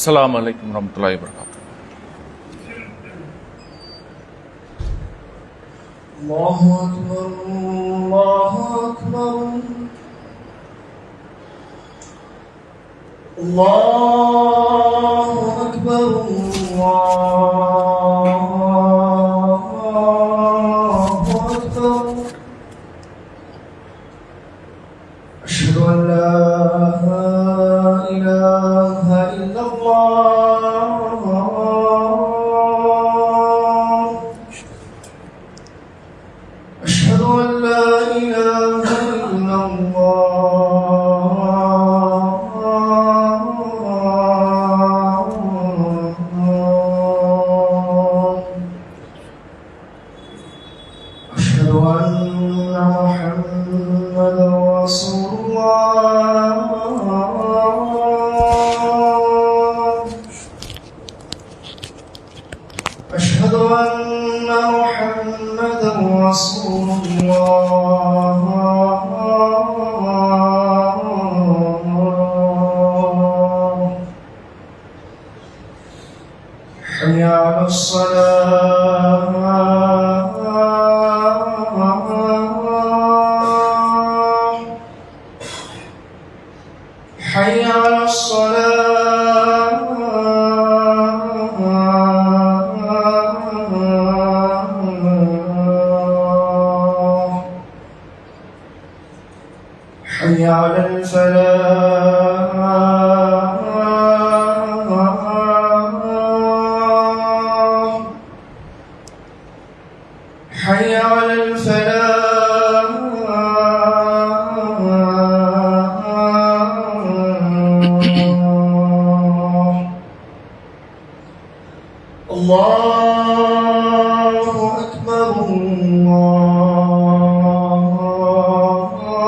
السلام عليكم ورحمة الله وبركاته. الله أكبر الله أكبر الله أكبر الله أكبر أشهد أن لا إله إلا الله أشهد أن لا إله إلا الله أشهد أن محمدا رسول الله أشهد أن محمدا رسول الله حي على الصلاة حي على الصلاة حي على الفلاح حي على الفلاح الله أكبر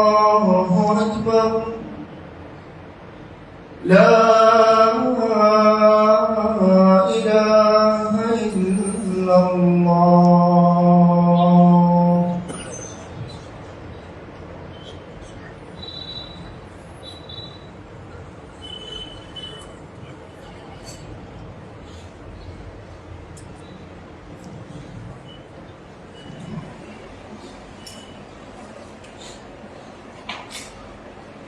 الله أكبر لا إله إلا الله.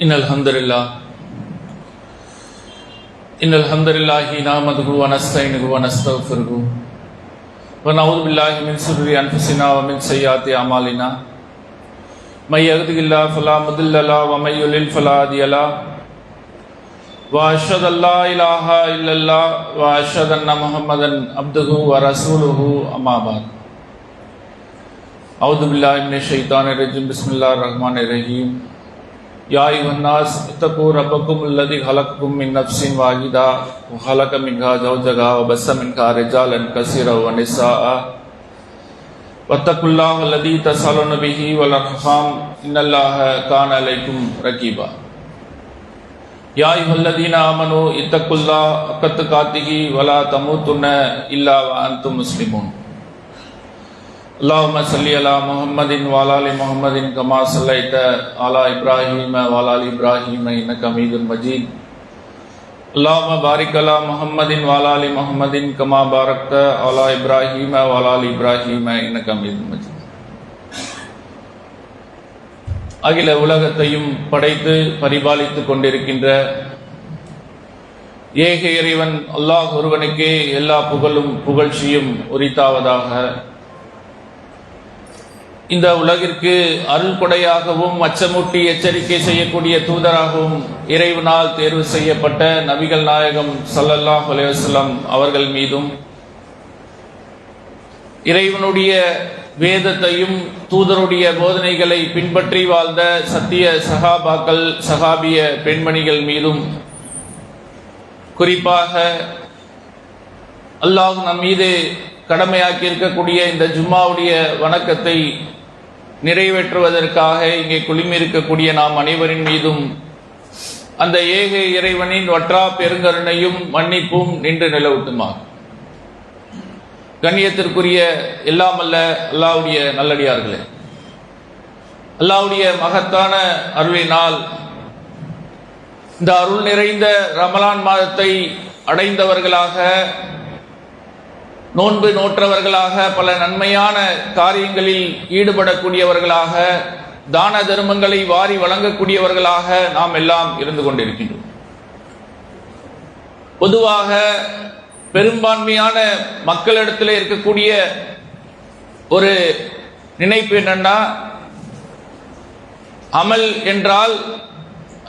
إن الحمد لله نحمده ونستعينه ونستغفره ونعوذ بالله من شرور أنفسنا ومن سيئات أعمالنا من يهده الله فلا مضل له ومن يضلل فلا هادي له وأشهد أن لا إله إلا الله وأشهد أن محمدا عبده ورسوله أما بعد أعوذ بالله من الشيطان الرجيم بسم الله الرحمن الرحيم يا أيها الناس اتقوا ربكم الذي خلقكم من نفس واحدة وخلق منها زوجها وبث منها رجالا كثيرا ونساء واتقوا الله الذي تسألون به والأرحام إن الله كان عليكم رقيبا يا أيها الذين آمنوا اتقوا الله حق تقاته ولا تموتن إلا وأنتم مسلمون اللهم صل على محمد وعلى آل محمد كما صليت على إبراهيم وعلى آل إبراهيم إنك حميد مجيد اللهم بارك على محمد وعلى آل محمد كما باركت على إبراهيم وعلى آل إبراهيم إنك حميد مجيد. அகில உலகத்தையும் படைத்து பரிபாலித்துக் கொண்டிருக்கின்ற ஏக இறைவன் அல்லாஹ் ஒருவனுக்கே எல்லா புகழும் புகழ்ச்சியும் உரித்தாவதாக. இந்த உலகிற்கு அருள் கொடையாகவும் அச்சமூட்டி எச்சரிக்கை செய்யக்கூடிய தூதராகவும் இறைவனால் தேர்வு செய்யப்பட்ட நபிகள் நாயகம் ஸல்லல்லாஹு அலைஹி வஸல்லம் அவர்கள் மீதும் இறைவனுடைய வேதத்தையும் தூதருடைய போதனைகளை பின்பற்றி வாழ்ந்த சத்திய சஹாபாக்கள் சஹாபிய பெண்மணிகள் மீதும் குறிப்பாக அல்லாஹ் நம் மீது கடமையாக்கி இருக்கக்கூடிய இந்த ஜும்மாவுடைய வணக்கத்தை நிறைவேற்றுவதற்காக இங்கே குழுமியிருக்கக்கூடிய நாம் அனைவரின் மீதும் அந்த ஏக இறைவனின் வற்றா பெருங்கருணையும் மன்னிப்பும் நின்று நிலவட்டுமாக. கண்ணியத்திற்குரிய எல்லாம் அல்ல அல்லாஹ்வுடைய நல்லடியார்களே, அல்லாஹ்வுடைய மகத்தான அருளினால் இந்த அருள் நிறைந்த ரமலான் மாதத்தை அடைந்தவர்களாக, நோன்பு நோற்றவர்களாக, பல நன்மையான காரியங்களில் ஈடுபடக்கூடியவர்களாக, தான தர்மங்களை வாரி வழங்கக்கூடியவர்களாக நாம் எல்லாம் இருந்து கொண்டிருக்கின்றோம். பொதுவாக பெரும்பான்மையான மக்களிடத்தில் இருக்கக்கூடிய ஒரு நினைப்பு என்னன்னா, அமல் என்றால்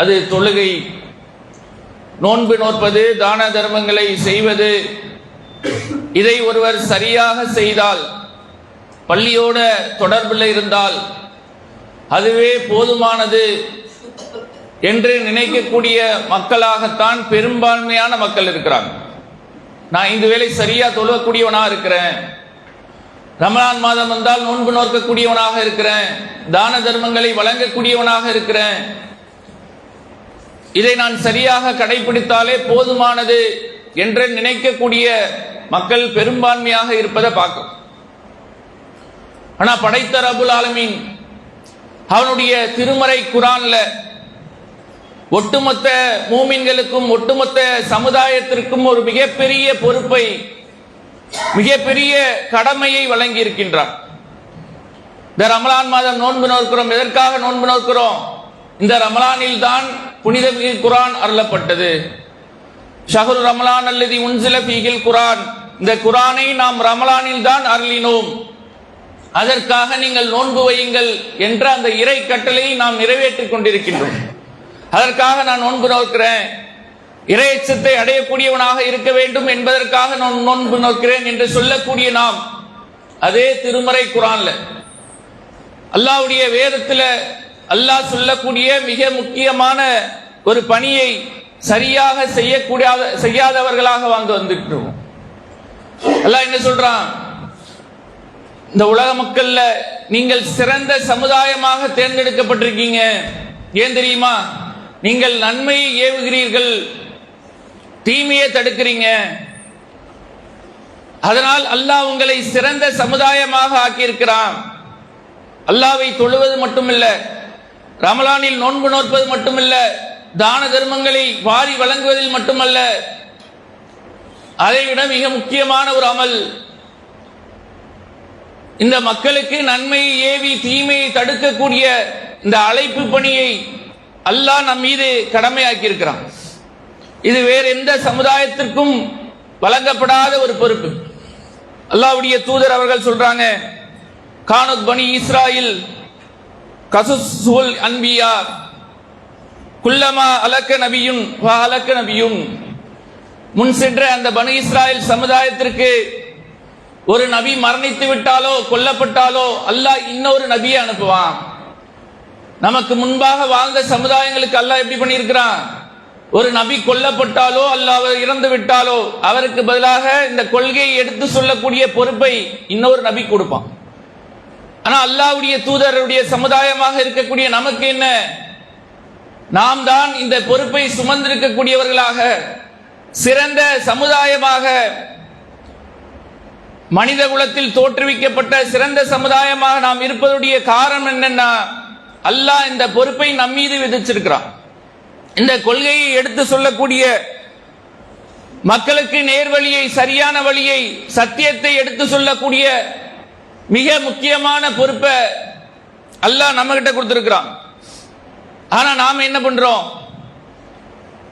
அது தொழுகை, நோன்பு நோற்பது, தான தர்மங்களை செய்வது. இதை ஒருவர் சரியாக செய்தால், பள்ளியோட தொடர்பில் இருந்தால் அதுவே போதுமானது என்று நினைக்கக்கூடிய மக்களாகத்தான் பெரும்பான்மையான மக்கள் இருக்கிறாங்க. நான் 5 வேளை சரியா தொழக்கூடியவனாக இருக்கிறேன், ரமலான் மாதம் வந்தால் நோன்பு நோக்கக்கூடியவனாக இருக்கிறேன், தான தர்மங்களை வழங்கக்கூடியவனாக இருக்கிறேன், இதை நான் சரியாக கடைபிடித்தாலே போதுமானது என்று நினைக்கக்கூடிய மக்கள் பெரும்பான்மையாக இருப்பதை பார்க்கும். ஆனா படைத்த ரப்புல் ஆலமீன் அவனுடைய திருமறை குர்ஆன்ல ஒட்டுமொத்த மூமின்களுக்கும் ஒட்டுமொத்த சமுதாயத்திற்கும் ஒரு மிகப்பெரிய பொறுப்பை, மிகப்பெரிய கடமையை வழங்கி இருக்கின்றான். இந்த ரமலான் மாதம் நோன்பு நோக்கிறோம். எதற்காக நோன்பு நோக்கிறோம்? இந்த ரமலானில் தான் புனித குர்ஆன் அருளப்பட்டது. ஷஹ்ரு ரமலான் அல்லதி உன்சில ஃபீஹில் குர்ஆன், இந்த குர்ஆனை நாம் ரமலானில் தான் அருளினோம், அதற்காக நீங்கள் நோன்பு வையுங்கள் என்ற அந்த இறை கட்டளையை நாம் நிறைவேற்றிக் கொண்டிருக்கின்றோம். அதற்காக நான் நோன்பு நோக்கிறேன், இறையச்சத்தை அடையக்கூடியவனாக இருக்க வேண்டும் என்பதற்காக நான் நோன்பு நோக்கிறேன் என்று சொல்லக்கூடிய நாம் அதே திருமறை குர்ஆன்ல, அல்லாஹ்வுடைய வேதத்தில் அல்லாஹ் சொல்லக்கூடிய மிக முக்கியமான ஒரு பணியை சரியாக செய்யாதவர்களாக வாழ்ந்து வந்துட்டோம். அல்லாஹ் என்ன சொல்றான்? இந்த உலக மக்கள்ல நீங்கள் சிறந்த சமுதாயமாக தேர்ந்தெடுக்கப்பட்டிருக்கீங்க. ஏன் தெரியுமா? நீங்கள் நன்மையை ஏவுகிறீர்கள், தீமையை தடுக்கிறீங்க. அதனால் அல்லாஹ் உங்களை சிறந்த சமுதாயமாக ஆக்கியிருக்கிறான். அல்லாஹ்வை தொழுவது மட்டுமில்ல, ரமலானில் நோன்பு நோற்பது மட்டுமல்ல, தான தர்மங்களை வாரி வழங்குவதில் மட்டுமல்ல, அதைவிட மிக முக்கியமான ஒரு அமல், இந்த மக்களுக்கு நன்மையை ஏவி தீமையை தடுக்கக்கூடிய இந்த அழைப்பு பணியை அல்லாஹ் நம் மீது கடமையாக்கி இருக்கிறான். இது வேறு எந்த சமுதாயத்திற்கும் வழங்கப்படாத ஒரு பொறுப்பு. அல்லாஹ்வுடைய தூதர் அவர்கள் சொல்றாங்க, கானத் பனி இஸ்ராயில் கசுசுல் அன்பியா குல்லமா அலக்க நபியுன் வ அலக்க நபியுன். முன் சென்ற அந்த பனி இஸ்ராயில் சமுதாயத்திற்கு ஒரு நபி மரணித்து விட்டாலோ கொல்லப்பட்டாலோ அல்லாஹ் இன்னொரு நபியை அனுப்புவான். நமக்கு முன்பாக வாழ்ந்த சமுதாயங்களுக்கு அல்லாஹ் எப்படி பண்ணியிருக்கிறான்? ஒரு நபி கொல்லப்பட்டாலோ அல்லாஹ் இறந்து விட்டாலோ அவருக்கு பதிலாக இந்த கொள்கையை எடுத்து சொல்லக்கூடிய பொறுப்பை இன்னொரு நபி கொடுப்பான். ஆனா அல்லாஹ்வுடைய தூதருடைய சமுதாயமாக இருக்கக்கூடிய நமக்கு என்ன? நாம் தான் இந்த பொறுப்பை சுமந்திருக்கக்கூடியவர்களாக, சிறந்த சமுதாயமாக, மனித குலத்தில் தோற்றுவிக்கப்பட்ட சிறந்த சமுதாயமாக நாம் இருப்பதுடைய காரணம் என்னன்னா, அல்லாஹ் இந்த பொறுப்பை நம் மீது விதிச்சிருக்கிறான். இந்த கொள்கையை எடுத்து சொல்லக்கூடிய மக்களுக்கு நேர்வழியை, சரியான வழியை, சத்தியத்தை எடுத்து சொல்லக்கூடிய மிக முக்கியமான பொறுப்பை அல்லாஹ் நம்ம கிட்ட கொடுத்திருக்கிறான். ஆனா நாம என்ன பண்றோம்?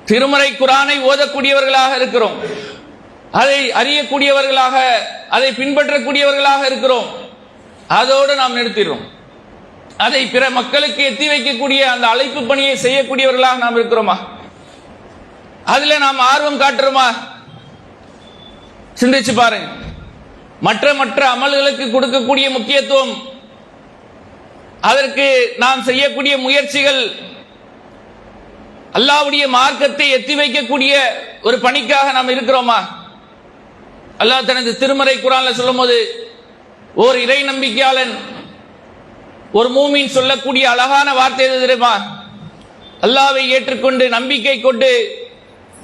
திருமறை குர்ஆனை ஓதக்கூடியவர்களாக இருக்கிறோம், அதை அறியக்கூடியவர்களாக, அதை பின்பற்றக்கூடியவர்களாக இருக்கிறோம். அதோடு நாம் நிறுத்திடுறோம். அதை பிற மக்களுக்கு எத்தி வைக்கக்கூடிய அந்த அழைப்பு பணியை செய்யக்கூடியவர்களாக நாம் இருக்கிறோமா? அதுல நாம் ஆர்வம் காட்டுறோமா? சிந்திச்சு பாருங்க. மற்ற அமல்களுக்கு கொடுக்கக்கூடிய முக்கியத்துவம், அதற்கு நாம் செய்யக்கூடிய முயற்சிகள், அல்லாஹ்வுடைய மார்க்கத்தை எத்தி வைக்கக்கூடிய ஒரு பணிக்காக நாம் இருக்கிறோமா? அல்லாஹ் தனது திருமறை குர்ஆன்ல சொல்லும்போது, ஓர் இறை நம்பிக்கையாளன், ஒரு மூமின் சொல்லக்கூடிய அழகான வார்த்தை எது தெரியுமா? அல்லாஹ்வை ஏற்றுக்கொண்டு நம்பிக்கை கொண்டு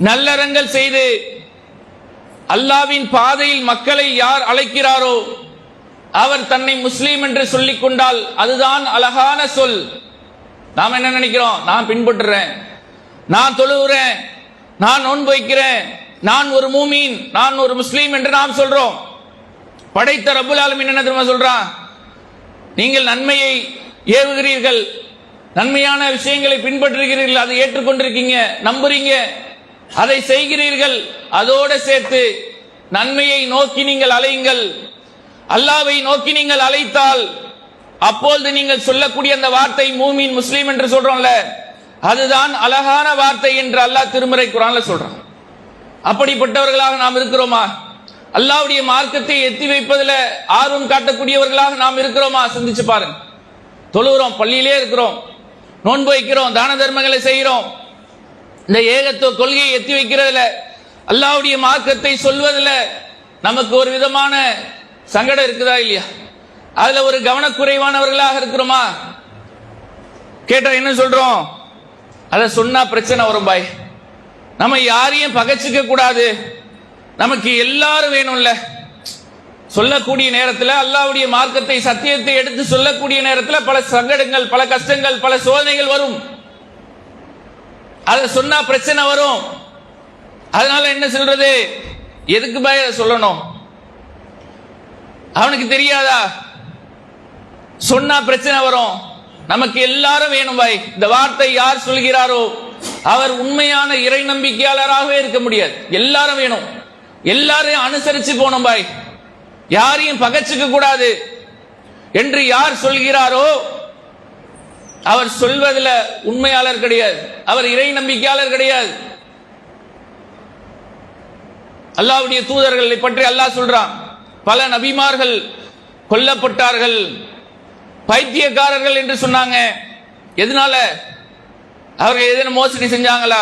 நல்லறங்கள் செய்து அல்லாஹ்வின் பாதையில் மக்களை யார் அழைக்கிறாரோ அவர் தன்னை முஸ்லீம் என்று சொல்லிக் கொண்டால் அதுதான் அழகான சொல். நாம் என்ன நினைக்கிறோம்? நான் பின்பற்றுறேன், நான் தொழுகிறேன், நான் நோன்பு வைக்கிறேன், நான் ஒரு மூமீன், நான் ஒரு முஸ்லீம் என்று நாம் சொல்றோம். படைத்த ரப்புல் ஆலமீன் என்ன தெரியுமா சொல்றான்? நீங்கள் நன்மையை ஏவுகிறீர்கள், நன்மையான விஷயங்களை பின்பற்றுகிறீர்கள், அதை ஏற்றுக்கொண்டிருக்கீங்க, நம்புறீங்க, அதை செய்கிறீர்கள். அதோடு சேர்த்து நன்மையை நோக்கி நீங்கள் அலையுங்கள். அல்லாஹ்வை நோக்கி நீங்கள் அழைத்தால் அப்பொழுது நீங்கள் சொல்லக்கூடிய அந்த வார்த்தை மூமின் முஸ்லீம் என்று சொல்றோம்ல, அதுதான் அழகான வார்த்தை என்று அல்லாஹ் திருமறை குர்ஆன்ல சொல்றான். அப்படிப்பட்டவர்களாக நாம் இருக்கிறோமா? அல்லாஹ்வுடைய மார்க்கத்தை எத்தி வைப்பதில் ஆர்வம் காட்டக்கூடியவர்களாக நாம் இருக்கிறோமா? சிந்திச்சு பாருங்க. தொழுகிறோம், பள்ளியிலே இருக்கிறோம், நோன்பு வைக்கிறோம், தான தர்மங்களை செய்கிறோம். இந்த ஏகத்துவ கொள்கையை எத்தி வைக்கிறதுல, அல்லாஹ்வுடைய மார்க்கத்தை சொல்வதில் நமக்கு ஒரு விதமான சங்கடம் இருக்குதா இல்லையா? அதுல ஒரு கவனக்குறைவானவர்களாக இருக்கிறோமா? கேட்டா என்ன சொல்றோம்? அதை சொன்னா பிரச்சனை வரும் பாய். நம்ம யாரையும் பகைச்சிக்க கூடாது, நமக்கு எல்லாரும் வேணும்ல. சொல்லக்கூடிய நேரத்தில், அல்லாஹ்வுடைய மார்க்கத்தை சத்தியத்தை எடுத்து சொல்லக்கூடிய நேரத்தில் பல சங்கடங்கள், பல கஷ்டங்கள், பல சோதனைகள் வரும். அதை சொன்னா பிரச்சனை வரும். அதனால என்ன சொல்றது? எதுக்கு பாய் அதை சொல்லணும்? அவனுக்கு தெரியாதா? சொன்னா பிரச்சனை வரும். நமக்கு எல்லாரும் வேணும் பாய். இந்த வார்த்தை யார் சொல்கிறாரோ அவர் உண்மையான இறை நம்பிக்கையாளராகவே இருக்க முடியாது. எல்லாரும் வேணும், எல்லாரையும் அனுசரிச்சு போனோம் பாய், யாரையும் பகைச்சுக்க கூடாது என்று யார் சொல்கிறாரோ அவர் சொல்வதில் உண்மையாளர் கிடையாது, அவர் இறை நம்பிக்கையாளர் கிடையாது. அல்லாஹ்வுடைய தூதர்களை பற்றி அல்லாஹ் சொல்றான், பல நபிமார்கள் கொல்லப்பட்டார்கள், பைத்தியக்காரர்கள் என்று சொன்னாங்க. எதனால? அவர்கள் ஏதேனும் மோசடி செஞ்சாங்களா?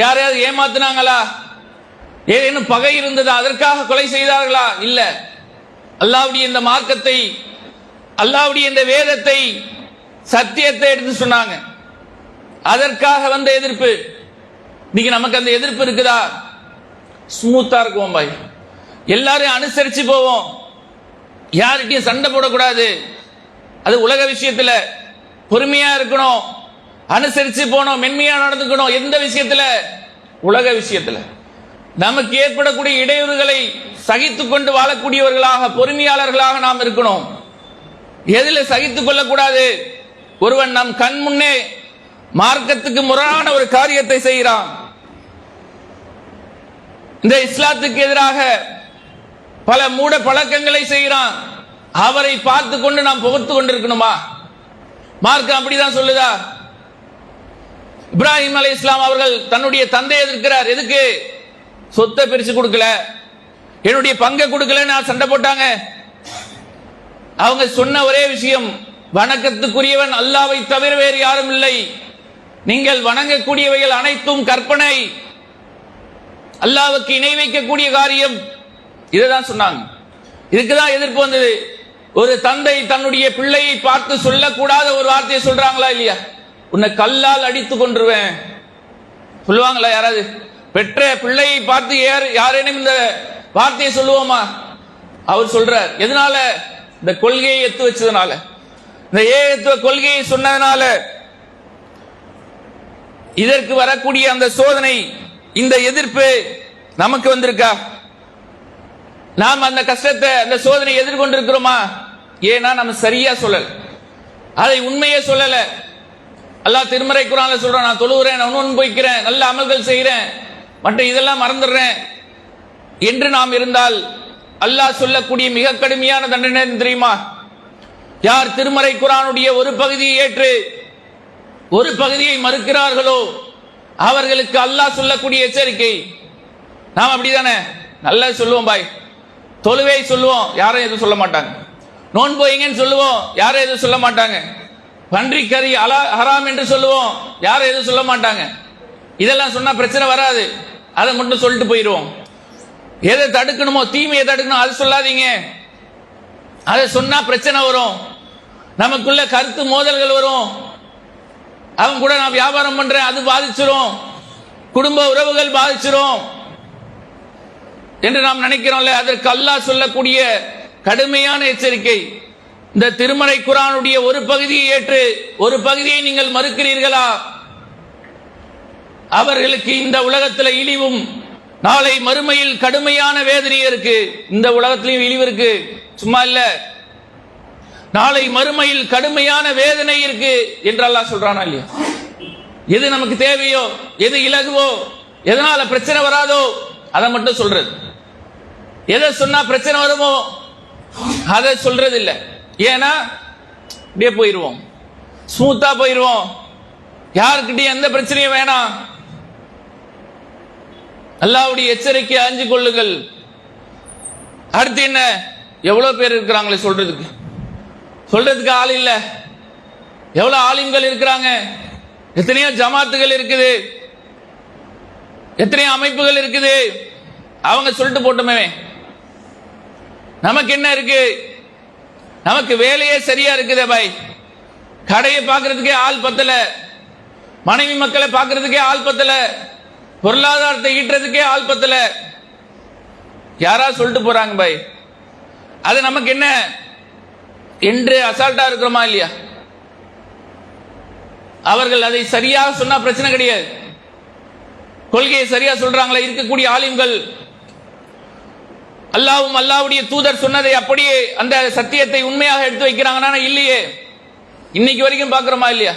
யாரையாவது ஏமாத்தினாங்களா? ஏதேனும் பகை இருந்ததா? அதற்காக கொலை செய்தார்களா? இல்ல. அல்லாஹ்வுடைய இந்த மார்க்கத்தை, அல்லாஹ்வுடைய இந்த வேதத்தை, சத்தியத்தை எடுத்து சொன்னாங்க. அதற்காக வந்த எதிர்ப்பு. இன்னைக்கு நமக்கு அந்த எதிர்ப்பு இருக்குதா? ஸ்மூத்தா இருக்குவோம் பாய், எல்லாரையும் அனுசரிச்சு போவோம், யார்கிட்டையும் சண்டை போடக்கூடாது. அது உலக விஷயத்துல பொறுமையா இருக்கணும், அனுசரிச்சு போனோம், மென்மையா நடந்துக்கணும். எந்த விஷயத்துல? உலக விஷயத்துல நமக்கு ஏற்படக்கூடிய இடையூறுகளை சகித்துக் கொண்டு வாழக்கூடியவர்களாக, பொறுமையாளர்களாக நாம் இருக்கணும். எதில சகித்துக் கொள்ளக்கூடாது? ஒருவன் நம் கண் முன்னே மார்க்கத்துக்கு முரணான ஒரு காரியத்தை செய்கிறான், இந்த இஸ்லாத்துக்கு எதிராக பல மூட பழக்கங்களை செய்கிறான், அவரை பார்த்து கொண்டு நாம் புகழ்ந்து கொண்டிருக்கணுமா? மார்க்கம் அப்படிதான் சொல்லுதா? இப்ராஹிம் அலைஹிஸ்ஸலாம் அவர்கள் தன்னுடைய தந்தையை எதிர்க்கிறார். எதுக்கு? சொத்தை பிரிச்சு கொடுக்கல, என்னுடைய பங்கை கொடுக்கல, நான் சண்டை போட்டாங்க. அவங்க சொன்ன ஒரே விஷயம், வணக்கத்துக்குரியவன் அல்லாஹ்வை தவிர வேறு யாரும் இல்லை, நீங்கள் வணங்கக்கூடியவைகள் அனைத்தும் கற்பனை, அல்லாஹ்வுக்கு இணை வைக்கக்கூடிய காரியம். இதுதான் சொன்னாங்க. இதுக்குதான் எதிர்ப்பு வந்தது. ஒரு தந்தை தன்னுடைய பிள்ளையை பார்த்து சொல்லக்கூடாத ஒரு வார்த்தையை சொல்றாங்களா இல்லையா? உன்னை கல்லால் அடித்து கொன்றுவேன் சொல்லுவாங்களா யாராவது? பெற்ற பிள்ளையை பார்த்து யாரேனும் இந்த வார்த்தையை சொல்லுவோமா? அவர் சொல்றார். எதனால? இந்த கொள்கையை எத்து வச்சதுனால, இந்த ஏகத்துவ கொள்கையை சொன்னதுனால. இதற்கு வரக்கூடிய அந்த சோதனை, இந்த எதிர்ப்பு நமக்கு வந்திருக்கா? நாம் அந்த கஷ்டத்தை, அந்த சோதனை எதிர்கொண்டிருக்கிறோமா? ஏன்னா நம்ம சரியா சொல்லல, அதை உண்மையே சொல்லல. அல்லாஹ் திருமறை குர்ஆன்ல சொல்றான், நான் தொழுகிறேன், நான் நோன்பு வைக்கிறேன், நல்ல அமல்கள் செய்கிறேன், மற்ற இதெல்லாம் மறந்துடுறேன் என்று நாம் இருந்தால் அல்லாஹ் சொல்லக்கூடிய மிக கடுமையான தண்டனை தெரியுமா? யார் திருமறை குர்ஆனுடைய ஒரு பகுதியை ஏற்று ஒரு பகுதியை மறுக்கிறார்களோ அவர்களுக்கு அல்லாஹ் சொல்லக்கூடிய எச்சரிக்கை. நாம் அப்படிதானே? நல்லா சொல்லுவோம் பாய், தொழுவை சொல்லுவோம், யாரும் எதுவும் சொல்ல மாட்டாங்க. நோன்பு வைங்கன்னு சொல்லுவோம், யாரும் எதுவும் சொல்ல மாட்டாங்க. பன்றிக்கறி ஹராம் என்று சொல்லுவோம், யாரும் எதுவும் சொல்ல மாட்டாங்க. இதெல்லாம் சொன்னா பிரச்சனை வராது, அதை மட்டும் சொல்லிட்டு போயிடுவோம். எதை தடுக்கணுமோ, தீமையை தடுக்கணும், அது சொல்லாதீங்க. அதை சொன்னா பிரச்சனை வரும், நமக்குள்ள கருத்து மோதல்கள் வரும். அவங்க கூட நான் வியாபாரம் பண்றேன், அது பாதிச்சிரும், குடும்ப உறவுகள் பாதிச்சிரும் என்று நாம் நினைக்கிறோம்ல. அதற்கு அல்லாஹ் சொல்லக்கூடிய கடுமையான எச்சரிக்கை. இந்த திருமறை குர்ஆனுடைய ஒரு பகுதியை ஏற்று ஒரு பகுதியை நீங்கள் மறுக்கிறீர்களா? அவர்களுக்கு இந்த உலகத்தில் இழிவும் நாளை மறுமையில் கடுமையான வேதனை இருக்கு. இந்த உலகத்திலையும் இழிவு இருக்கு, சும்மா இல்ல, நாளை மறுமையில் கடுமையான வேதனை இருக்கு என்று அல்லாஹ் சொல்றானா இல்லையா? எது நமக்கு தேவையோ, எது இலகுவோ, எதனால பிரச்சனை வராதோ அதை மட்டும் சொல்றது. எதை சொன்னா பிரச்சனை வருமோ அதை சொல்றது இல்லை. ஏன்னா அப்படியே போயிருவோம், ஸ்மூத்தா போயிருவோம், யாருக்கிட்டையும் எந்த பிரச்சனையும் வேணாம். அல்லாஹ்வுடைய எச்சரிக்கை அஞ்சு கொள்ளுங்கள். அடுத்து என்ன? எவ்வளவு பேர் இருக்கிறாங்களே சொல்றதுக்கு ஆள் இல்ல. எவ்வளவு ஆலிம்கள் இருக்கிறாங்க, எத்தனையோ ஜமாத்துகள் இருக்குது, எத்தனையோ அமைப்புகள் இருக்குது. அவங்க சொல்லிட்டு போட்டுமே, நமக்கு என்ன இருக்கு? நமக்கு வேலையே சரியா இருக்குதே பாய். கடையை பார்க்கறதுக்கே ஆள் பத்தல, மனைவி மக்களை பார்க்கறதுக்கே ஆள் பத்தல, பொருளாதாரத்தை ஈட்டுறதுக்கே ஆள் பத்தல. யாரா சொல்லிட்டு போறாங்க பாய், அது நமக்கு என்ன என்று அசால்ட்டா இருக்கிறோமா இல்லையா? அவர்கள் அதை சரியாக சொன்னா பிரச்சனை கிடையாது. கொள்கையை சரியா சொல்றாங்களா இருக்கக்கூடிய ஆலிம்கள்? அல்லாஹ்வும் அல்லாஹ்வுடைய தூதர் சொன்னதை அப்படியே அந்த சத்தியத்தை உண்மையாக எடுத்து வைக்கிறாங்கன்னா இல்லையே. இன்னைக்கு வரைக்கும் பார்க்கிறோமா இல்லையா?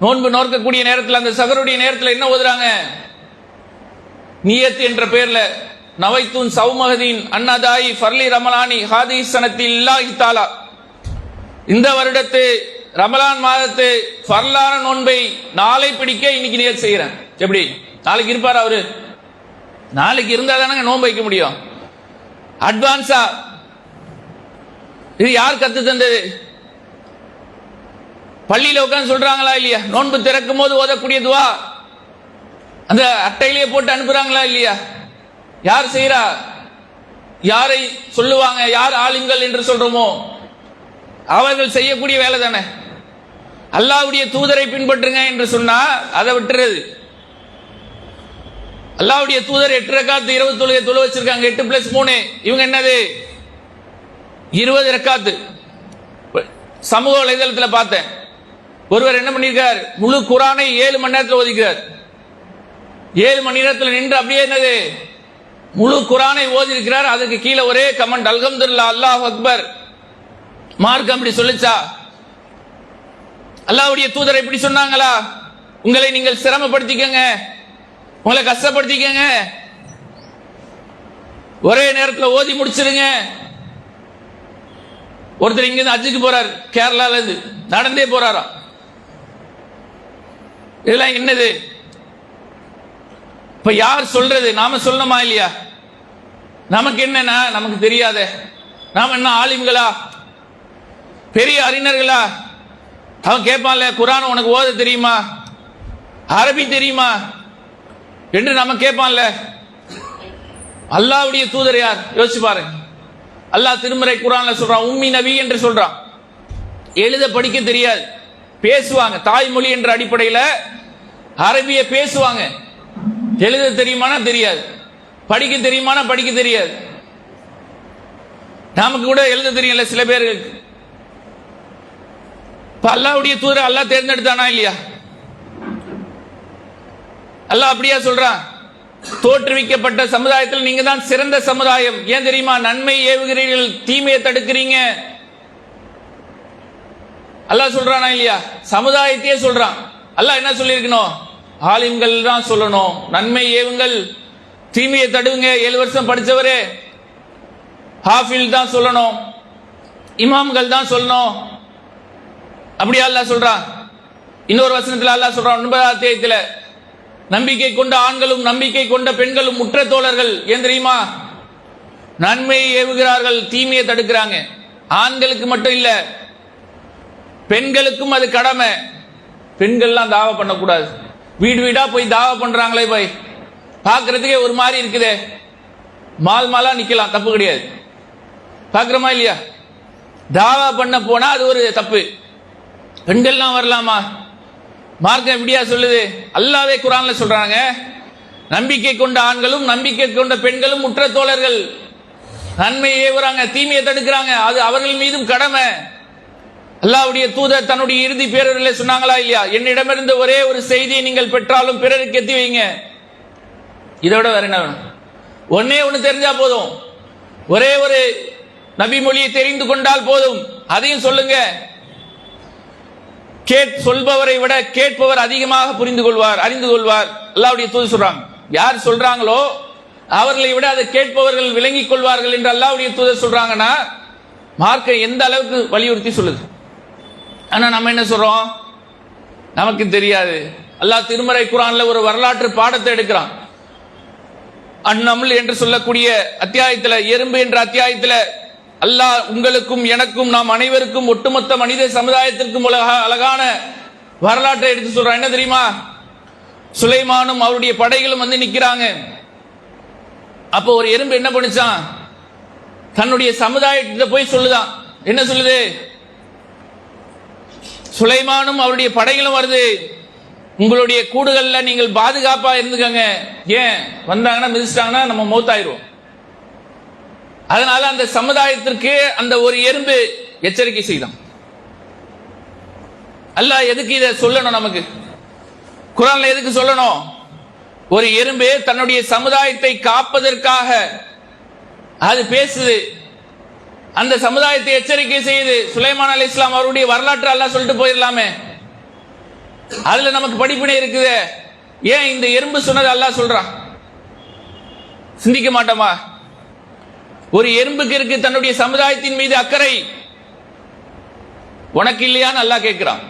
நோன்பு நோக்கக்கூடிய நேரத்தில் அந்த சகருடைய நேரத்தில் என்ன ஓதுறாங்க? நியத் என்ற பெயர்ல நவைத்துன் சௌமஹதீன் அன்னதாயி ஃபர்லி ரமலானி ஹாதி சனத்தி இல்லாஹி தஆலா, இந்த வருடத்து ரமலான் மாதத்து ஃபர்லான நோன்பை நாளை பிடிக்க இன்னைக்கு நியத் செய்கிறேன். எப்படி நாளைக்கு இருப்பார் அவரு? நாளைக்கு இருந்தா தானங்க நோன்பு வைக்க முடியும். அட்வான்ஸா இது யார் கத்து தந்தது? பள்ளியில உட்கார்ந்து சொல்றாங்களா இல்லையா? நோன்பு திறக்கும் போது ஓதக்கூடிய துவா அந்த அட்டையிலேயே போட்டு அனுப்புறாங்களா இல்லையா? யார் செய்யறா? யாரை சொல்லுவாங்க? யார் ஆலிம்கள் என்று சொல்றோமோ அவர்கள் செய்யக்கூடிய வேலை தானே. அல்லாஹ்வுடைய தூதரை பின்பற்றுங்க என்று சொன்னா அதை விட்டுறது. அல்லாஹ்வுடைய தூதர் 8 ரக்காத்து 20 தொழுகை தொழு வச்சிருக்காங்க. 8 + 3 இவங்க என்னது 20 ரக்காத்து. சமூக வலைதளத்தில் பார்த்தேன், ஒருவர் என்ன பண்ணிருக்கார், முழு குரானை 7 மணி நேரத்தில் ஓதிக்கிறார். 7 மணி நேரத்தில் நின்று அப்படியே என்னது முழு குரானை ஓதி இருக்கிறார். அதுக்கு கீழே ஒரே கமெண்ட், அல்ஹம்துலில்லாஹ், அல்லாஹ் அக்பர். மார்க்கம் அப்படி சொல்லிச்சா? அல்லாஹ்வுடைய தூதர் இப்படி சொன்னாங்களா? உங்களை நீங்கள் சிரமப்படுத்திக்கங்க, உங்களை கஷ்டப்படுத்திக்கங்க, ஒரே நேரத்தில் ஓதி முடிச்சிருங்க. ஒருத்தர் இங்கிருந்து ஹஜ்ஜுக்கு போறார், கேரளால இருந்து நடந்தே போறாராம். இதெல்லாம் என்னது? இப்ப யார் சொல்றது? நாம சொல்லணுமா இல்லையா? நமக்கு என்னன்னா நமக்கு தெரியாத, நாம என்ன ஆலிம்களா, பெரிய அறிஞர்களா? அவன் கேட்பான்ல, குர்ஆன் உனக்கு ஓத தெரியுமா, அரபி தெரியுமா என்று நம்ம கேட்பான்ல. அல்லாஹ்வுடைய தூதர் யார்? யோசிச்சு பாருங்க. அல்லாஹ் திருமறை குர்ஆன்ல சொல்றான், உம்மி நபி என்று சொல்றான். எழுத படிக்க தெரியாது, பேசுவாங்க. தாய்மொழி என்ற அடிப்படையில் அரபிய பேசுவாங்க. எழுத தெரியுமானா தெரியாது, படிக்க தெரியுமானா படிக்க தெரியாது. நமக்கு கூட எழுத தெரியல சில பேருக்கு. அல்லாஹ்வுடைய தூதர் அல்லாஹ் தேர்ந்தெடுத்தானா இல்லையா? அல்லாஹ் அப்படியா சொல்றான், தோற்றுவிக்கப்பட்ட சமுதாயத்தில் நீங்க தான் சிறந்த சமுதாயம். ஏன் தெரியுமா? நன்மை ஏவுகிறீர்கள், தீமையை தடுக்கிறீங்க. அல்லாஹ் சொல்றானா இல்லையா? சமுதாயத்தையே சொல்றான். அல்லாஹ் என்ன சொல்லியிருக்கணும்? ஆலிம்கள் தான் சொல்லணும், நன்மை ஏவுங்கள், தீமையை தடுங்க. 7 வருஷம் படிச்சவரே ஹாஃபில் தான் சொல்லணும், இமாம்கள் தான் சொல்லணும். அப்படியா அல்லாஹ் சொல்றான்? இன்னொரு வசனத்தில் அல்லாஹ் சொல்றான், 9ஆம் அத்தியாயத்தில், நம்பிக்கை கொண்ட ஆண்களும் நம்பிக்கை கொண்ட பெண்களும் உற்ற தோழர்கள். ஏன் தெரியுமா? நன்மையை ஏவுகிறார்கள், தீமையை தடுக்கிறாங்க. ஆண்களுக்கு மட்டும் இல்ல, பெண்களுக்கும் அது கடமை. பெண்கள்லாம் தாவா பண்ணக்கூடாது. வீடு வீடா போய் தாவா பண்றாங்களே போய் பார்க்கறதுக்கே ஒரு மாதிரி இருக்குதே. மாலா நிக்கலாம், தப்பு கிடையாது. பார்க்கிறோமா இல்லையா? தாவா பண்ண போனா அது ஒரு தப்பு. பெண்கள்லாம் வரலாமா? மார்க்கம் எப்படியா சொல்லுது? அல்லாஹ்வே குர்ஆன்ல சொல்றாங்க, நம்பிக்கை கொண்ட ஆண்களும் நம்பிக்கை கொண்ட பெண்களும் உற்ற தோழர்கள். நன்மையை ஏவுறாங்க, தீமையை தடுக்கிறாங்க, அது அவர்கள் மீதும் கடமை. அல்லாஹ்வுடைய தூதர் தன்னுடைய இறுதி பேரரிலே சொன்னாங்களா இல்லையா, என்னிடமிருந்து ஒரே ஒரு செய்தியை நீங்கள் பெற்றாலும் பிறருக்கு எத்தி வைங்க. இதோட வேற என்ன வேணும்? ஒன்னே ஒன்று தெரிஞ்சா போதும், ஒரே ஒரு நபி மொழியை தெரிந்து கொண்டால் போதும், அதையும் சொல்லுங்க. சொல்பவரை விட கேட்பவர் அதிகமாக புரிந்து கொள்வார், அறிந்து கொள்வார். அல்லாஹ்வுடைய தூதர் சொல்றாங்க, யார் சொல்றாங்களோ அவர்களை விட அதை கேட்பவர்கள் விளங்கிக் கொள்வார்கள் என்று அல்லாஹ்வுடைய தூதர் சொல்றாங்கன்னா மார்க்கம் எந்த அளவுக்கு வலியுறுத்தி சொல்லுது. ஆனா நம்ம என்ன சொல்றோம், நமக்கு தெரியாது. அல்லாஹ் திருமறை குர்ஆன்ல ஒரு வரலாற்று பாடத்தை எடுக்கிறான். அந்நம்ல் என்று சொல்லக்கூடிய அத்தியாயத்தில், எறும்பு என்ற அத்தியாயத்தில் அல்லாஹ் உங்களுக்கும் எனக்கும் நாம் அனைவருக்கும் ஒட்டுமொத்த மனித சமுதாயத்திற்கும் அழகான வரலாற்றை எடுத்து சொல்றான். என்ன தெரியுமா, சுலைமானும் அவருடைய படைகளும் வந்து நிக்கிறாங்க. அப்போ ஒரு எறும்பு என்ன பண்ணுச்சான், தன்னுடைய சமுதாயத்தை போய் சொல்லுதான். என்ன சொல்லுது, சுலைமானும் அவருடைய படைகளும் வருது, உங்களுடைய கூடுகள்ல நீங்கள் பாதுகாப்பா இருந்துக்கங்க. ஏன் வந்தாங்கன்னா மிதிச்சிட்டாங்கன்னா நம்ம மௌத்தாயிருவோம். அதனால அந்த சமுதாயத்திற்கு அந்த ஒரு எறும்பு எச்சரிக்கை செய்தான். அல்லாஹ் எதுக்கு இதை சொல்லணும், நமக்கு குர்ஆன்ல எதுக்கு சொல்லணும்? ஒரு எறும்பு தன்னுடைய சமுதாயத்தை காப்பதற்காக அது பேசுது, அந்த சமுதாயத்தை எச்சரிக்கை செய்யுது. சுலைமான் அலைஹிஸ்ஸலாம் அவருடைய வரலாற்று அல்லாஹ் சொல்லிட்டு போயிடலாமே, அதுல நமக்கு படிப்பினை இருக்குது. ஏன் இந்த எறும்பு சொன்னது அல்லாஹ் சொல்றான்? சிந்திக்க மாட்டோமா? ஒரு எறும்புக்கு இருக்கு தன்னுடைய சமுதாயத்தின் மீது அக்கறை, உனக்கு இல்லையான்னு அல்லாஹ் கேட்கிறான்.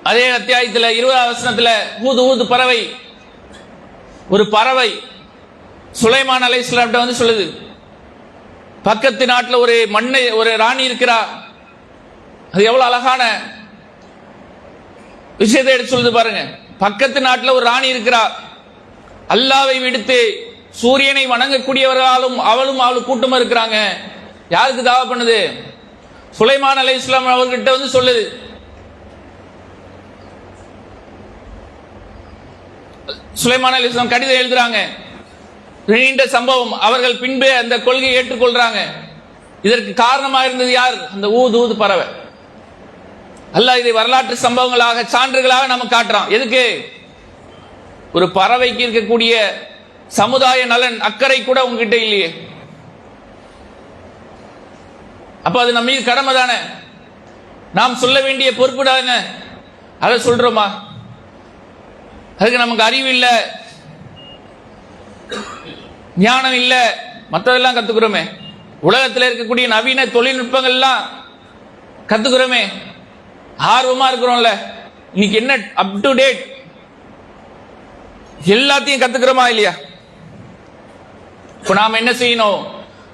அதே அத்தியாயத்தில் 20வது வசனத்துல ஊது ஊது பறவை, ஒரு பறவை சுலைமான் அலைஹிஸ்ஸலாம் வந்து சொல்லுது, பக்கத்து நாட்டில் ஒரு ராணி இருக்கிறா. அது எவ்வளவு அழகான விஷயத்தை எடுத்து சொல்லுது பாருங்க. பக்கத்து நாட்டில் ஒரு ராணி இருக்கிறா, அல்லாவை விடுத்து சூரியனை வணங்கக்கூடியவர்களாலும் அவளும் கூட்டமா இருக்கிறாங்க. யாருக்கு தாவா பண்ணுது? சுலைமான் அலைஹிஸ்ஸலாம் அவர்கிட்ட வந்து சொல்லுது. சுலைமான் அலைஹிஸ்ஸலாம் கடிதம் எழுதுறாங்க, நீண்ட சம்பவம். அவர்கள் பின்பு அந்த கொள்கையை ஏற்றுக்கொள்றாங்க. இதற்கு காரணமாக இருந்தது யார்? அந்த ஊது ஊது பறவை. அல்லாஹ் இதை வரலாற்று சம்பவங்களாக சான்றுகளாக நம்ம காட்டுறான். எதுக்கு? ஒரு பறவைக்கு இருக்கக்கூடிய சமுதாய நலன் அக்கறை கூட உங்ககிட்ட இல்லையே, அப்ப அது நம்ம மீது கடமை தானே, நாம் சொல்ல வேண்டிய பொறுப்பு தானே. அதை சொல்றோமா? அதுக்கு நமக்கு அறிவு இல்லை, ஞானம் இல்லை, மற்றதெல்லாம் கத்துக்கிறோமே. உலகத்தில் இருக்கக்கூடிய நவீன தொழில்நுட்பங்கள் எல்லாம் கத்துக்கிறோமே, ஆர்வமா இருக்கிறோம்ல. இன்னைக்கு என்ன அப் டு டேட் எல்லாத்தையும் கத்துக்கிறோமா இல்லையா? இப்ப நாம என்ன செய்யணும்?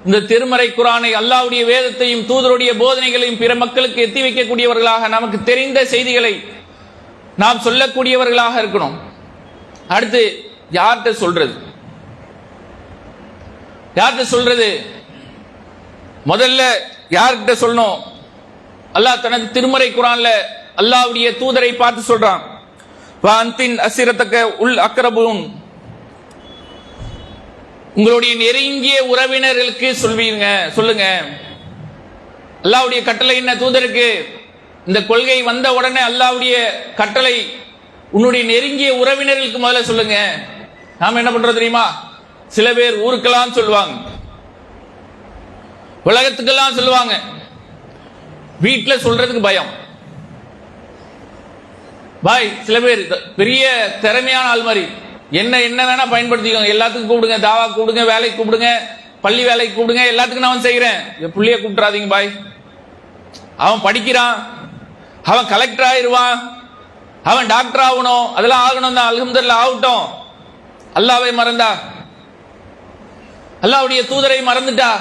இந்த திருமறை குர்ஆனை, அல்லாஹ்வுடைய வேதத்தையும் தூதருடைய போதனைகளையும் பிற மக்களுக்கு எத்தி வைக்கக்கூடியவர்களாக, நமக்கு தெரிந்த செய்திகளை நாம் சொல்லக்கூடியவர்களாக இருக்கணும். அடுத்து யார்கிட்ட சொல்றது? யார்கிட்ட சொல்றது? முதல்ல யார்கிட்ட சொல்லணும்? அல்லாஹ் தனது திருமறை குர்ஆன்ல அல்லாஹ்வுடைய தூதரை பார்த்து சொல்றான், வாந்தின் அசிரத்தக்க உல் அக்ரபூன், உங்களுடைய நெருங்கிய உறவினர்களுக்கு சொல்லுங்க. அல்லாஹ்வுடைய கட்டளை என்ன தூதருக்கு? இந்த கொள்கை வந்த உடனே அல்லாஹ்வுடைய கட்டளை, உன்னுடைய நெருங்கிய உறவினர்களுக்கு முதல்ல சொல்லுங்க. நாம என்ன பண்றோம் தெரியுமா? சில பேர் ஊருக்கெல்லாம் சொல்லுவாங்க, உலகத்துக்கெல்லாம் சொல்லுவாங்க, வீட்டில் சொல்றதுக்கு பயம். பாய் சில பேர் பெரிய திறமையான ஆள் மாதிரி என்ன வேணா பயன்படுத்திக்கோங்க, எல்லாத்துக்கும் கூப்பிடுங்க, தாவா கூப்பிடுங்க, வேலைக்கு கூப்பிடுங்க, பள்ளி வேலைக்கு கூப்பிடுங்க, எல்லாத்துக்கும் நான் செய்யறேன். என் பிள்ளைய கூப்பிட்றாதீங்க பாய், அவன் படிக்கிறான், அவன் கலெக்டர் ஆயிடுவான், அவன் டாக்டர் ஆகணும், அதெல்லாம் ஆகணும் தான், அல்ஹம்துலில்லாஹ் ஆகட்டும். அல்லாஹ்வை மறந்தா, அல்லாஹ்வுடைய தூதரை மறந்துட்டா,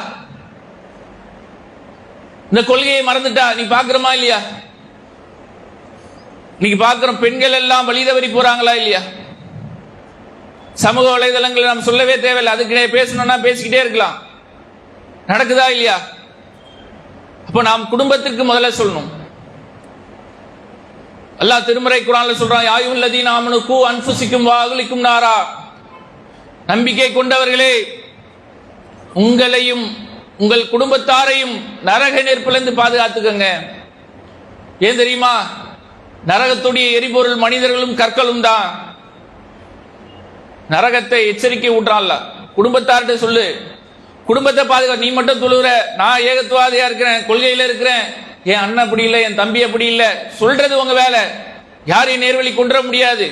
இந்த கொள்கையை மறந்துட்டா, நீ பாக்குறமா இல்லையா? இன்னைக்கு பாக்குறோம், பெண்கள் எல்லாம் வழி தவறி போறாங்களா இல்லையா? சமூக வலைதளங்களை நாம் சொல்லவே தேவையில்லை, அதுக்கு பேசணும்னா பேசிக்கிட்டே இருக்கலாம். நடக்குதா இல்லையா? அப்ப நாம் குடும்பத்திற்கு முதல்ல சொல்லணும். அல்லாஹ் திருமறை குர்ஆன்ல சொல்றான், யா அய்யுஹல்லதீன ஆமனூ கூ அன்ஃபுஸிக்கும் வ அஹ்லிக்கும் நாரா, நம்பிக்கை கொண்டவர்களே, உங்களையும் உங்கள் குடும்பத்தாரையும் நரக நெருப்பிலிருந்து பாதுகாத்துக்கங்க. ஏன் தெரியுமா? நரகத்துடைய எரிபொருள் மனிதர்களும் கற்களும் தான். நரகத்தை எச்சரிக்கை ஊட்டுறான்ல. குடும்பத்தார்கிட்ட சொல்லு, குடும்பத்தை பாதுகா. நீ மட்டும் தொழுகிற, நான் ஏகத்துவாதியா இருக்கிறேன், கொள்கையில இருக்கிறேன், என் அண்ணன் அப்படி இல்லை, என் தம்பி அப்படி இல்லை, சொல்றது உங்க வேலை. யாரையும் நேர்வழி கொண்டு வர முடியாது.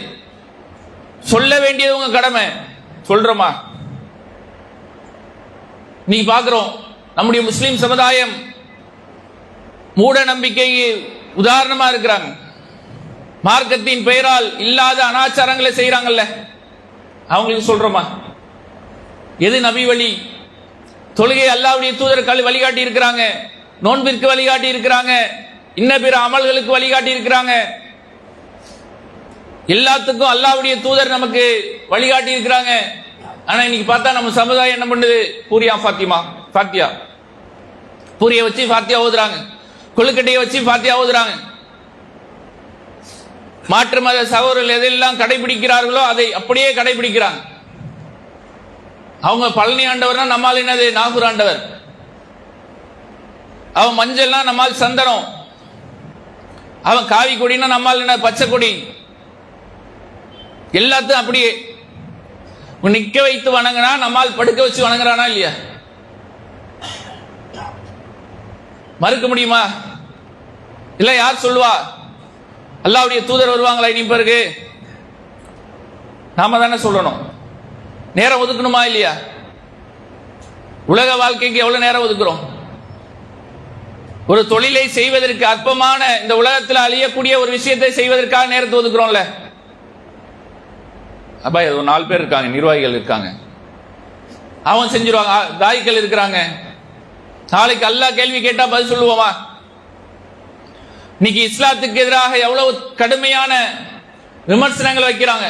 சொல்ல வேண்டியது உங்க கடமை. சொல்றோமா? நீ பாக்குறோம் நம்முடைய முஸ்லிம் சமுதாயம் மூட நம்பிக்கைக்கு உதாரணமா இருக்கிறாங்க. மார்க்கத்தின் பெயரால் இல்லாத அனாச்சாரங்களை செய்யறாங்கல்ல, அவங்களுக்கு சொல்றோமா? எது நபி வழி? தொழுகை அல்லாஹ்வுடைய தூதர் வழிகாட்டி இருக்கிறாங்க, நோன்பிற்கு வழிகாட்டி இருக்கிறாங்க, இன்ன பிற அமல்களுக்கு வழிகாட்டி இருக்கிறாங்க. எல்லாத்துக்கும் அல்லாஹ்வுடைய தூதர் நமக்கு வழிகாட்டி இருக்கிறாங்க. ஆனா இன்னைக்கு பார்த்தா நம்ம சமுதாயம் என்ன பண்ணுது? ஃபாத்தியா பூரிய வச்சு ஃபாத்தியா ஓதுறாங்க, கொழுக்கட்டையை வச்சு ஃபாத்தியா ஓதுறாங்க. மாற்று மத சகோதரர்கள் எதெல்லாம் கடைபிடிக்கிறார்களோ அதை அப்படியே கடைபிடிக்கிறாங்க. அவங்க பழனி ஆண்டவர்னா நம்மால் என்னது? நாகூர் ஆண்டவர். அவன் மஞ்சள்னா நம்மால் சந்தனம். அவன் காவி கொடினா நம்மால் என்ன? பச்சை கொடி. எல்லாத்தையும் அப்படியே நிக்க வைத்து வணங்கினா நம்மால் படுக்க வச்சு வணங்குறானா இல்லையா? மறுக்க முடியுமா? இல்ல யார் சொல்லுவா? அல்லாஹ்வுடைய தூதர் வருவாங்களா இனி பிறகு? நாம தானே சொல்லணும். நேரம் ஒதுக்கணுமா இல்லையா? உலக வாழ்க்கைக்கு எவ்வளவு நேரம் ஒதுக்குறோம்? ஒரு தொழிலை செய்வதற்கு, அற்பமான இந்த உலகத்தில் அழியக்கூடிய ஒரு விஷயத்தை செய்வதற்காக நேரத்தை ஒதுக்குறோம்ல. அப்பா ஒரு 4 பேர் இருக்காங்க, நிர்வாகிகள் இருக்காங்க, அவன் செஞ்சிருவாங்க. தாய்கள் இருக்கிறாங்க. நாளைக்கு அல்லாஹ் கேள்வி கேட்டா பதில் சொல்லுவோமா? இன்னைக்கு இஸ்லாத்துக்கு எதிராக எவ்வளவு கடுமையான விமர்சனங்கள் வைக்கிறாங்க.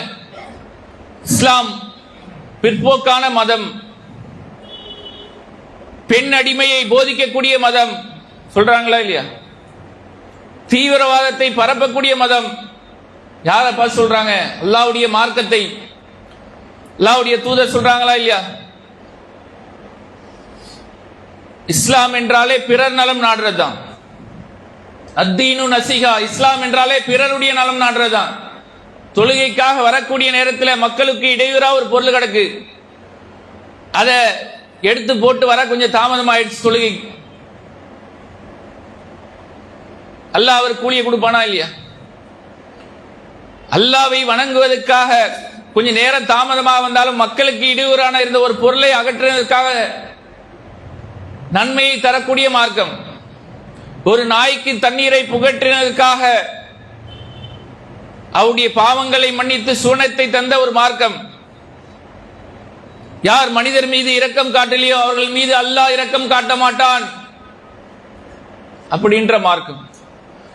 இஸ்லாம் பிற்போக்கான மதம், பெண் அடிமையை போதிக்கக்கூடிய மதம் சொல்றாங்களா இல்லையா? தீவிரவாதத்தை பரப்பக்கூடிய மதம். யாரப்பா சொல்றாங்க? அல்லாஹ்வுடைய மார்க்கத்தை, அல்லாஹ்வுடைய தூதர் சொல்றாங்களா இல்லையா? இஸ்லாம் என்றாலே பிறர் நலம் நாடுறதுதான். அத்தீனு நசிகா. இஸ்லாம் என்றாலே பிறருடைய நலம் நாடுறதுதான். தொழுகைக்காக வரக்கூடிய நேரத்தில் மக்களுக்கு இடையூறா ஒரு பொருள் கிடக்கு, அதை எடுத்து போட்டு வர கொஞ்சம் தாமதம் ஆயிடுச்சு தொழுகை. அல்லாஹ் அவர் கூலியை கொடுப்பானா இல்லையா? அல்லாஹ்வை வணங்குவதற்காக கொஞ்சம் நேரம் தாமதமாக வந்தாலும் மக்களுக்கு இடையூறான இருந்த ஒரு பொருளை அகற்றுவதற்காக நன்மையை தரக்கூடிய மார்க்கம். ஒரு நாய்க்கு தண்ணீரை புகற்றினதற்காக அவருடைய பாவங்களை மன்னித்து சுவனத்தை தந்த ஒரு மார்க்கம். யார் மனிதர் மீது இரக்கம் காட்டலையோ அவர்கள் மீது அல்லாஹ் இரக்கம் காட்ட மாட்டான் அப்படின்ற மார்க்கம்.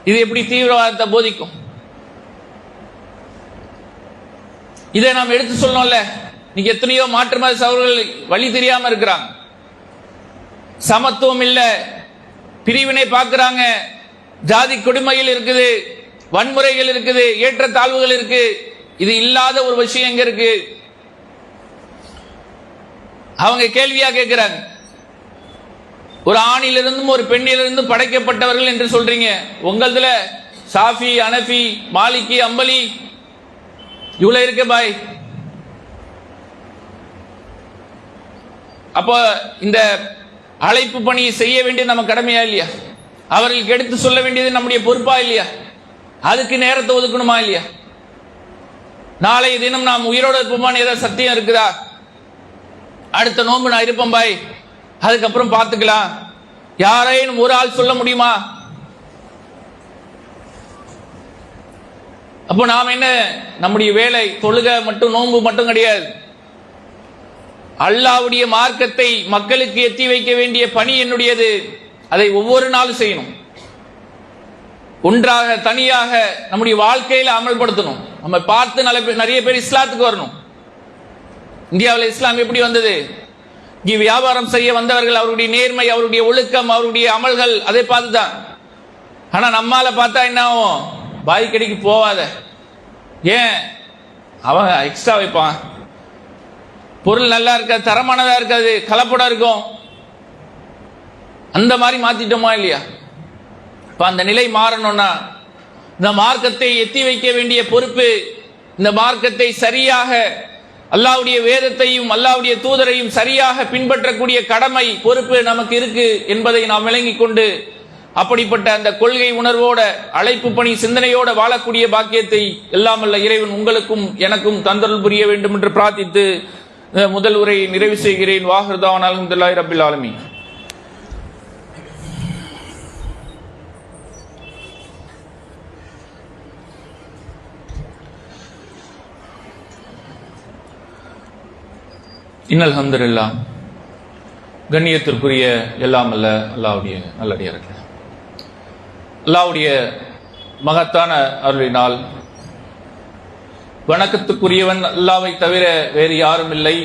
இது எப்படி தீவிரவாதத்தை போதிக்கும்? இதை நாம் எடுத்து சொல்லணும்ல. இன்னைக்கு எத்தனையோ மாற்று மத சகோதரர்கள் வழி தெரியாம இருக்கிறாங்க. சமத்துவம் இல்ல, பிரிவினை பார்க்கிறாங்க, ஜாதி கொடுமைகள் இருக்குது, வன்முறைகள் இருக்குது, ஏற்ற தாழ்வுகள் இருக்கு. இது இல்லாத ஒரு விஷயம் எங்க இருக்கு? அவங்க கேள்வியா கேட்கிறாங்க. ஒரு ஆணிலிருந்தும் ஒரு பெண்ணிலிருந்தும் படைக்கப்பட்டவர்கள் என்று சொல்றீங்க. உங்களதுல சாஃபி, அனஃபி, மாலிகி, அம்பலி இவ்வளவு இருக்கு பாய். அப்போ இந்த அழைப்பு பணியை செய்ய வேண்டியது நம்ம கடமையா இல்லையா? அவர்களுக்கு எடுத்து சொல்ல வேண்டியது நம்முடைய பொறுப்பா இல்லையா? அதுக்கு நேரத்தை ஒதுக்கணுமா இல்லையா? நாளைய தினம் நாம் உயிரோடு இருப்போமான்னு ஏதாவது சத்தியம் இருக்குதா? அடுத்த நோன்பு நான் இருப்பேன் பாய், அதுக்கப்புறம் பார்த்துக்கலாம், யாரையும் ஒரு ஆள் சொல்ல முடியுமா? அப்போ நாம் என்ன, நம்முடைய வேலை தொழுகை மட்டும் நோன்பு மட்டும் கிடையாது. அல்லாஹ்வுடைய மார்க்கத்தை மக்களுக்கு எத்தி வைக்க வேண்டிய பணி என்னுடையது. அதை ஒவ்வொரு நாளும் செய்யணும். ஒன்றாக தனியாக நம்முடைய வாழ்க்கையில அமல்படுத்தணும். நம்ம பார்த்து நிறைய பேர் இஸ்லாத்துக்கு வரணும். இந்தியாவில் இஸ்லாம் எப்படி வந்தது? இங்கே வியாபாரம் செய்ய வந்தவர்கள், அவருடைய நேர்மை, அவருடைய ஒழுக்கம், அவருடைய அமல்கள், அதை பார்த்துதான். ஆனா நம்மால பார்த்தா என்ன ஆகும்? பாய் கடைக்கு போவாத, ஏன் அவன் எக்ஸ்ட்ரா வைப்பான், பொருள் நல்லா இருக்காது, தரமானதா இருக்காது, கலப்படம் இருக்கும், அந்த மாதிரி மாத்திட்டோமா இல்லையா? இப்போ அந்த நிலை மாறணும்னா இந்த மார்க்கத்தை எத்தி வைக்க வேண்டிய பொறுப்பு, இந்த மார்க்கத்தை சரியாக அல்லாஹ்வுடைய வேதத்தையும் அல்லாஹ்வுடைய தூதரையும் சரியாக பின்பற்றக்கூடிய கடமை பொறுப்பு நமக்கு இருக்கு என்பதை நாம் விளங்கிக் கொண்டு அப்படிப்பட்ட அந்த கொள்கை உணர்வோட அழைப்பு பணி சிந்தனையோட வாழக்கூடிய பாக்கியத்தை எல்லாம் வல்ல இறைவன் உங்களுக்கும் எனக்கும் தந்தருள் புரிய வேண்டும் என்று பிரார்த்தித்து முதல் உரையை நிறைவு செய்கிறேன். வாஹிர்தாவானா அல்ஹம்துலில்லாஹி ரப்பில் ஆலமீன். இன்னல் ஹம்துலில்லாஹ். கண்ணியத்திற்குரிய எல்லாம் அல்ல அல்லாஹ்வுடைய நல்லடியார்களே, அல்லாஹ்வுடைய மகத்தான அருளினால் வணக்கத்துக்குரியவன் அல்லாஹ்வை தவிர வேறு யாரும் இல்லை,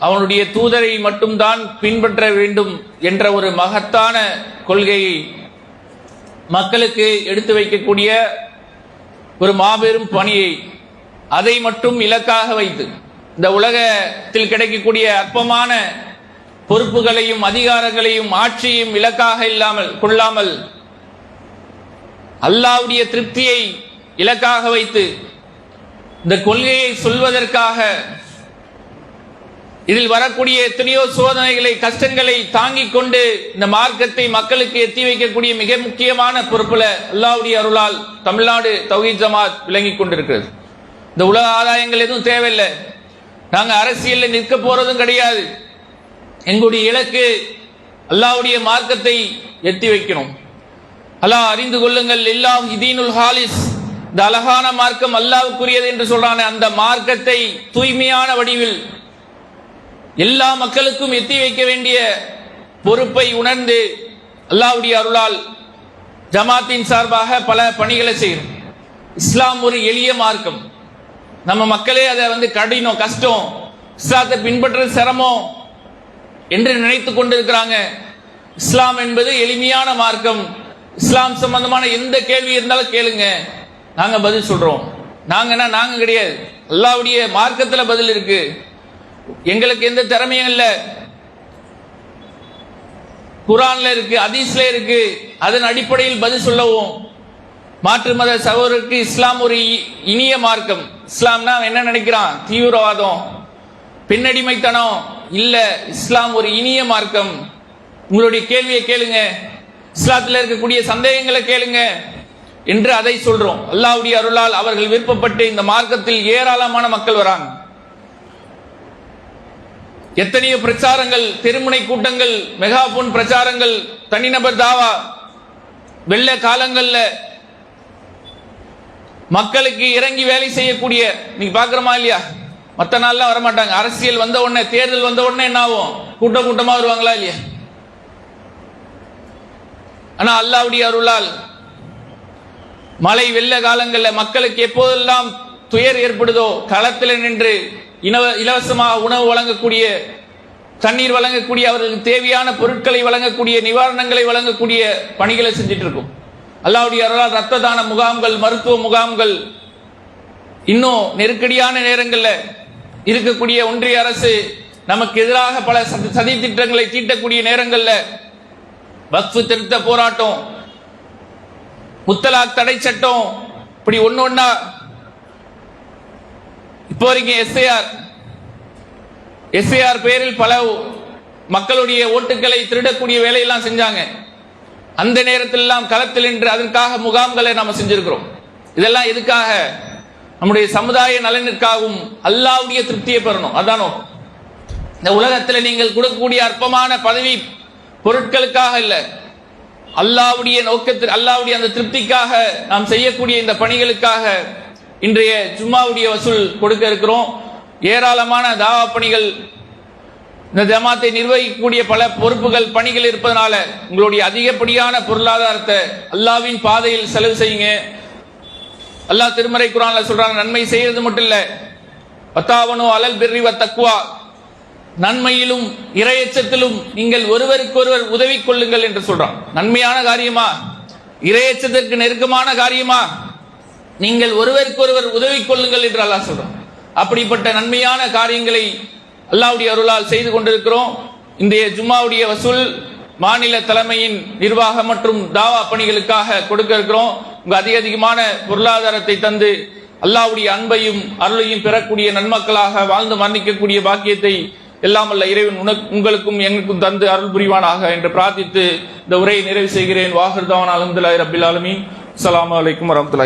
அவனுடைய தூதரை மட்டும்தான் பின்பற்ற வேண்டும் என்ற ஒரு மகத்தான கொள்கையை மக்களுக்கு எடுத்து வைக்கக்கூடிய ஒரு மாபெரும் பணியை, அதை மட்டும் இலக்காக வைத்து இந்த உலகத்தில் கிடைக்கக்கூடிய அற்பமான பொறுப்புகளையும் அதிகாரங்களையும் ஆட்சியையும் இலக்காக கொள்ளாமல் அல்லாஹ்வுடைய திருப்தியை இலக்காக வைத்து இந்த கொள்கையை சொல்வதற்காக இதில் வரக்கூடிய எத்தனையோ சோதனைகளை கஷ்டங்களை தாங்கிக் கொண்டு இந்த மார்க்கத்தை மக்களுக்கு எத்தி வைக்கக்கூடிய மிக முக்கியமான பொறுப்புல அல்லாஹ்வுடைய அருளால் தமிழ்நாடு தௌஹீத் ஜமாத் விளங்கிக் கொண்டிருக்கிறது. இந்த உலக ஆதாயங்கள் எதுவும் தேவையில்லை, நாங்க அரசியலில் நிற்க போறதும் கிடையாது. எங்களுடைய இலக்கு அல்லாஹ்வுடைய மார்க்கத்தை எத்தி வைக்கணும். அல்லாஹ் அறிந்து கொள்ளுங்கள், லில்லாஹி தீனுல் ஹாலிஸ், இந்த அழகான மார்க்கம் அல்லாஹ்வுக்குரியது என்று சொல்றானே, அந்த மார்க்கத்தை தூய்மையான வடிவில் எல்லா மக்களுக்கும் எத்தி வைக்க வேண்டிய பொறுப்பை உணர்ந்து அல்லாஹ்வுடைய அருளால் ஜமாத்தின் சார்பாக பல பணிகளை செய்கிறோம். இஸ்லாம் ஒரு எளிய மார்க்கம். நம்ம மக்களே அதை கடினம், கஷ்டம், இஸ்லாத்தை பின்பற்றது சிரமம் என்று நினைத்து கொண்டிருக்கிறாங்க. இஸ்லாம் என்பது எளிமையான மார்க்கம். இஸ்லாம் சம்பந்தமான எந்த கேள்வி இருந்தாலும் கேளுங்க, நாங்க பதில் சொல்றோம். நாங்க கிடையாது, அல்லாஹ்வுடைய மார்க்கத்துல பதில் இருக்கு. எங்களுக்கு எந்த திறமையும் இல்லை, குர்ஆன்ல இருக்கு, ஹதீஸ்ல இருக்கு. அதன் அடிப்படையில் பதில் சொல்லவும். மாற்று மத சகோதரருக்கு இஸ்லாம் ஒரு இனிய மார்க்கம். இஸ்லாம்னா என்ன நினைக்கிறான்? தீவிரவாதம், பெண்ணடிமைத்தனம் இல்ல. இஸ்லாம் ஒரு இனிய மார்க்கம். உங்களுடைய கேள்வியை கேளுங்க, இஸ்லாத்தில் இருக்கக்கூடிய சந்தேகங்களை கேளுங்க என்று அதை சொல்றோம். அல்லாஹ்வுடைய அருளால் அவர்கள் விருப்பப்பட்டு இந்த மார்க்கத்தில் ஏராளமான மக்கள் வராங்க. எத்தனையோ பிரச்சாரங்கள், தெருமுனை கூட்டங்கள், மெகாபோன் பிரச்சாரங்கள், தனிநபர் தாவா, வெள்ள காலங்கள்ல மக்களுக்கு இறங்கி வேலை செய்யக்கூடிய, நீங்க பாக்குறோமா இல்லையா? மற்ற நாள்லாம் வரமாட்டாங்க. அரசியல் வந்த உடனே, தேர்தல் வந்த உடனே என்ன ஆகும்? கூட்டமா வருவாங்களா இல்லையா? ஆனா அல்லாஹ்வுடைய அருளால் மழை வெள்ள காலங்களில் மக்களுக்கு எப்போதெல்லாம் துயர் ஏற்படுதோ களத்தில் நின்று இலவசமாக உணவு வழங்கக்கூடிய, தண்ணீர் வழங்கக்கூடிய, அவர்களுக்கு தேவையான பொருட்களை வழங்கக்கூடிய, நிவாரணங்களை வழங்கக்கூடிய பணிகளை செஞ்சிட்டு இருக்கும். அல்லாஹ்வுடைய அருளால் ரத்த தான முகாம்கள், மருத்துவ முகாம்கள், இன்னும் நெருக்கடியான நேரங்களில் இருக்கக்கூடிய ஒன்றிய அரசு நமக்கு எதிராக பல சதி திட்டங்களை தீட்டக்கூடிய நேரங்களில் வக்ஃப் திருத்த போராட்டம், முத்தலாக் தடை சட்டம், இப்படி ஒன்னா இப்போ வரைக்கும் எஸ்ஐஆர் பேரில் பல மக்களுடைய ஓட்டுகளை திருடக்கூடிய வேலையெல்லாம் செஞ்சாங்க. அந்த நேரத்தில் எல்லாம் களத்தில் நின்று அதற்காக முகாம்களை நாம செஞ்சிருக்கிறோம். இதெல்லாம் எதுக்காக? நம்முடைய சமுதாய நலனிற்காகவும் அல்லாஹ்வுடைய திருப்தியை பெறணும். அதானோ இந்த உலகத்தில் நீங்கள் கொடுக்கக்கூடிய அற்பமான பதவி பொருட்களுக்காக இல்ல, அல்லாஹ்வுடைய நோக்கத்தில், அல்லாஹ்வுடைய அந்த திருப்திக்காக நாம் செய்யக்கூடிய இந்த பணிகளுக்காக இன்றைய ஜும்மாவுடைய வசூல் கொடுக்க இருக்கிறோம். ஏராளமான தாவா பணிகள், இந்த ஜமாத்தை நிர்வகிக்கக்கூடிய பல பொறுப்புகள், பணிகள் இருப்பதனால உங்களுடைய அதிகப்படியான பொருளாதாரத்தை அல்லாஹ்வின் பாதையில் செலவு செய்யுங்க. அல்லாஹ் திருமறை குர்ஆன்ல சொல்றாங்க, நன்மை செய்யறது மட்டும் இல்ல, வத்தாவனு அலல் பிர்ரி வத் தக்வா, நன்மையிலும் இறையச்சத்திலும் நீங்கள் ஒருவருக்கொருவர் உதவி கொள்ளுங்கள் என்று சொல்றான். நன்மையான காரியமா, இறையச்சத்திற்கு நெருக்கமான காரியமா, நீங்கள் ஒருவருக்கொருவர் உதவி கொள்ளுங்கள் என்று அல்லாஹ் சொல்றான். அப்படிப்பட்ட நன்மையான காரியங்களை அல்லாஹ்வுடைய அருளால் செய்து கொண்டிருக்கிறோம். இன்றைய ஜும்மாவுடைய வசூல் மாநில தலைமையின் நிர்வாக மற்றும் தாவா பணிகளுக்காக கொடுக்க இருக்கிறோம். உங்க அதிகமான பொருளாதாரத்தை தந்து அல்லாஹ்வுடைய அன்பையும் அருளையும் பெறக்கூடிய நன்மக்களாக வாழ்ந்து மரணிக்கக்கூடிய பாக்கியத்தை எல்லாம் அல்ல இறைவன் உங்களுக்கும் எங்களுக்கும் தந்து அருள் புரிவானாக என்று பிரார்த்தித்து இந்த உரையை நிறைவு செய்கிறேன். வாஹிர் தவானா அல்ஹம்துலில்லாஹி ரப்பில் ஆலமீன். அஸ்ஸலாமு அலைக்கும் வரஹ்மத்துல்லாஹி.